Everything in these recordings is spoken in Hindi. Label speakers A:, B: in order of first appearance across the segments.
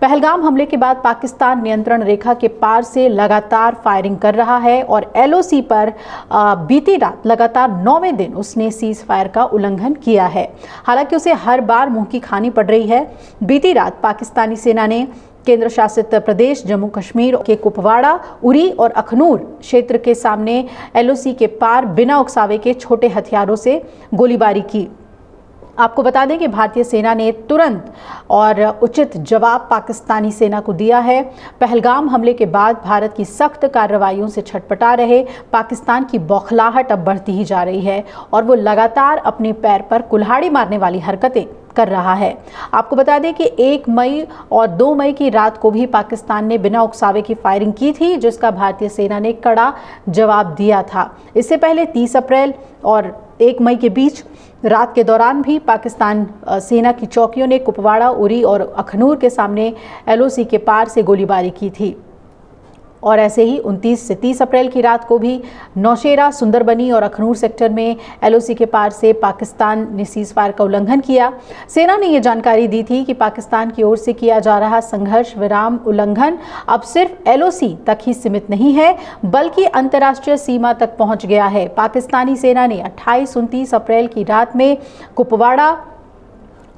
A: पहलगाम हमले के बाद पाकिस्तान नियंत्रण रेखा के पार से लगातार फायरिंग कर रहा है और एलओसी पर बीती रात लगातार 9वें दिन उसने सीज फायर का उल्लंघन किया है। हालांकि उसे हर बार मुंह की खानी पड़ रही है। बीती रात पाकिस्तानी सेना ने केंद्र शासित प्रदेश जम्मू कश्मीर के कुपवाड़ा, उरी और अखनूर क्षेत्र के सामने एलओसी के पार बिना उकसावे के छोटे हथियारों से गोलीबारी की। आपको बता दें कि भारतीय सेना ने तुरंत और उचित जवाब पाकिस्तानी सेना को दिया है। पहलगाम हमले के बाद भारत की सख्त कार्रवाइयों से छटपटा रहे पाकिस्तान की बौखलाहट अब बढ़ती ही जा रही है और वो लगातार अपने पैर पर कुल्हाड़ी मारने वाली हरकतें कर रहा है। आपको बता दें कि 1 मई और 2 मई की रात को भी पाकिस्तान ने बिना उकसावे की फायरिंग की थी, जिसका भारतीय सेना ने कड़ा जवाब दिया था। इससे पहले 30 अप्रैल और 1 मई के बीच रात के दौरान भी पाकिस्तान सेना की चौकियों ने कुपवाड़ा, उरी और अखनूर के सामने एलओसी के पार से गोलीबारी की थी। और ऐसे ही 29 से 30 अप्रैल की रात को भी नौशेरा, सुंदरबनी और अखनूर सेक्टर में एलओसी के पार से पाकिस्तान ने सीज फायर का उल्लंघन किया। सेना ने यह जानकारी दी थी कि पाकिस्तान की ओर से किया जा रहा संघर्ष विराम उल्लंघन अब सिर्फ एलओसी तक ही सीमित नहीं है, बल्कि अंतर्राष्ट्रीय सीमा तक पहुंच गया है। पाकिस्तानी सेना ने 28-29 अप्रैल की रात में कुपवाड़ा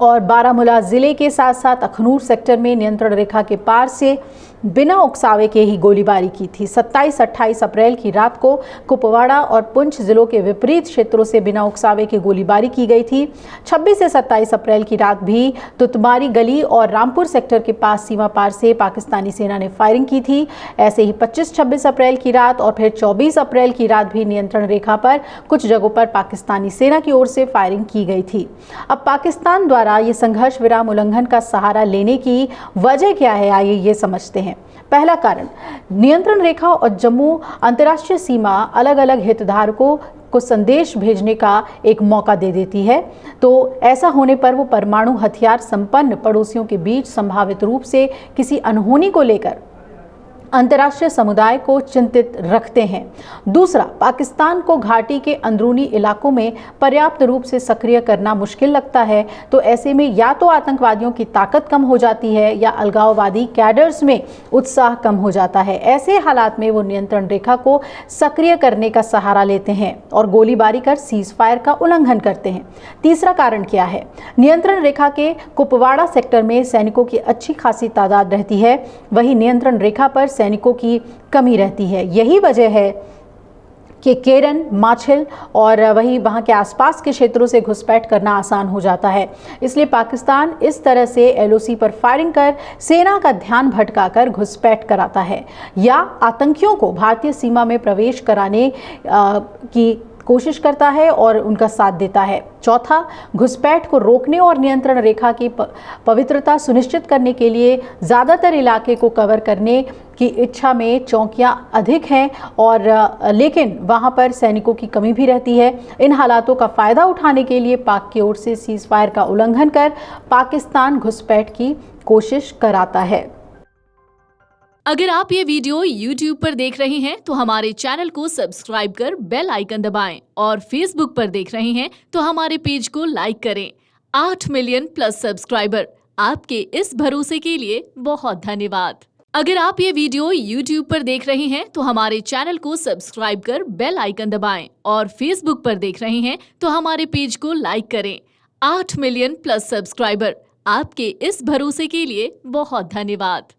A: और बारामूला जिले के साथ साथ अखनूर सेक्टर में नियंत्रण रेखा के पार से बिना उकसावे के ही गोलीबारी की थी। 27-28 अप्रैल की रात को कुपवाड़ा और पुंछ जिलों के विपरीत क्षेत्रों से बिना उकसावे की गोलीबारी की गई थी। 26 से 27 अप्रैल की रात भी तुतमारी गली और रामपुर सेक्टर के पास सीमा पार से पाकिस्तानी सेना ने फायरिंग की थी। ऐसे ही 25-26 अप्रैल की रात और फिर 24 अप्रैल की रात भी नियंत्रण रेखा पर कुछ जगहों पर पाकिस्तानी सेना की ओर से फायरिंग की गई थी। अब पाकिस्तान द्वारा ये संघर्ष विराम उल्लंघन का सहारा लेने की वजह क्या है, आइए ये समझते हैं। पहला कारण, नियंत्रण रेखा और जम्मू अंतर्राष्ट्रीय सीमा अलग अलग हितधारकों को संदेश भेजने का एक मौका दे देती है। तो ऐसा होने पर वो परमाणु हथियार संपन्न पड़ोसियों के बीच संभावित रूप से किसी अनहोनी को लेकर अंतर्राष्ट्रीय समुदाय को चिंतित रखते हैं। दूसरा, पाकिस्तान को घाटी के अंदरूनी इलाकों में पर्याप्त रूप से सक्रिय करना मुश्किल लगता है। तो ऐसे में या तो आतंकवादियों की ताकत कम हो जाती है या अलगाववादी कैडर्स में उत्साह कम हो जाता है। ऐसे हालात में वो नियंत्रण रेखा को सक्रिय करने का सहारा लेते हैं और गोलीबारी कर सीज फायर का उल्लंघन करते हैं। तीसरा कारण क्या है? नियंत्रण रेखा के कुपवाड़ा सेक्टर में सैनिकों की अच्छी खासी तादाद रहती है, वही नियंत्रण रेखा पर सैनिकों की कमी रहती है। यही वजह है कि केरन, माछिल और वही वहाँ के आसपास के क्षेत्रों से घुसपैठ करना आसान हो जाता है। इसलिए पाकिस्तान इस तरह से एलओसी पर फायरिंग कर सेना का ध्यान भटकाकर घुसपैठ कराता है या आतंकियों को भारतीय सीमा में प्रवेश कराने की कोशिश करता है और उनका साथ देता है। चौथा, घुसपैठ को रोकने और नियंत्रण रेखा की पवित्रता सुनिश्चित करने के लिए ज़्यादातर इलाके को कवर करने की इच्छा में चौकियां अधिक हैं और लेकिन वहां पर सैनिकों की कमी भी रहती है। इन हालातों का फ़ायदा उठाने के लिए पाक की ओर से सीज फायर का उल्लंघन कर पाकिस्तान घुसपैठ की कोशिश कराता है।
B: अगर आप ये वीडियो YouTube पर देख रहे हैं तो हमारे चैनल को सब्सक्राइब कर बेल आइकन दबाएं और Facebook पर देख रहे हैं तो हमारे पेज को लाइक करें। 8 मिलियन प्लस सब्सक्राइबर, आपके इस भरोसे के लिए बहुत धन्यवाद। अगर आप ये वीडियो YouTube पर देख रहे हैं तो हमारे चैनल को सब्सक्राइब कर बेल आइकन दबाएं और Facebook पर देख रहे हैं तो हमारे पेज को लाइक करें। 8 मिलियन प्लस सब्सक्राइबर, आपके इस भरोसे के लिए बहुत धन्यवाद।